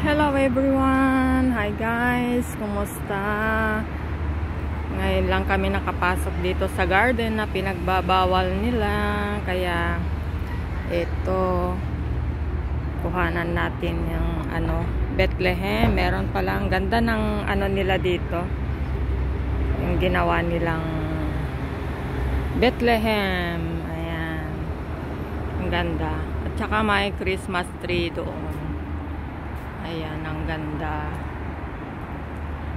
Hello everyone! Hi guys! Kumusta? Ngayon lang kami nakapasok dito sa garden na pinagbabawal nila. Kaya ito, kuhanan natin yung Bethlehem. Meron palang ganda ng nila dito. Yung ginawa nilang Bethlehem. Ayan. Ang ganda. At saka may Christmas tree doon. Ayan, ang ganda.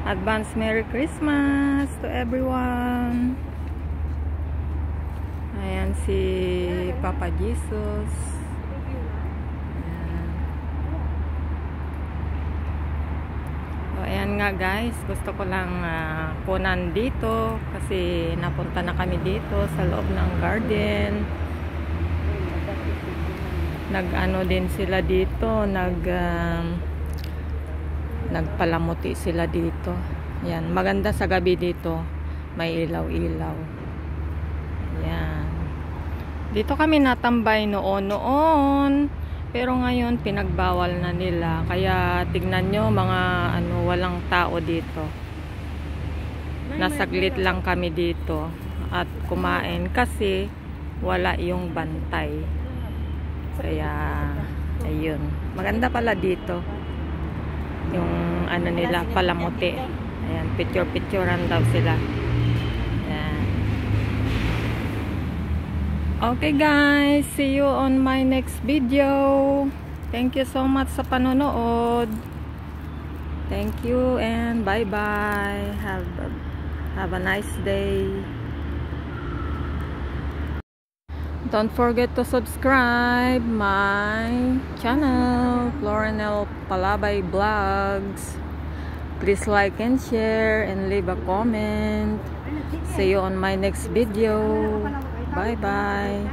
Advance Merry Christmas to everyone. Ayan si Papa Jesus. Ayan. So, ayan nga guys, gusto ko lang kunan dito kasi napunta na kami dito sa loob ng garden. Nag-ano din sila dito, nagpalamuti sila dito. Yan, maganda sa gabi dito. May ilaw-ilaw. Yan. Dito kami natambay noon. Pero ngayon pinagbawal na nila. Kaya tignan nyo mga walang tao dito. Nasaglit lang kami dito at kumain kasi wala yung bantay. Kaya ayun. Maganda pala dito. Yung nila palamuti. Ayan, picture-picturean daw sila. Ayan. Okay guys, see you on my next video. Thank you so much sa panonood. Thank you and bye-bye. Have a nice day. Don't forget to subscribe my channel, Florinel Palabay Vlogs. Please like and share and leave a comment. See you on my next video. Bye bye.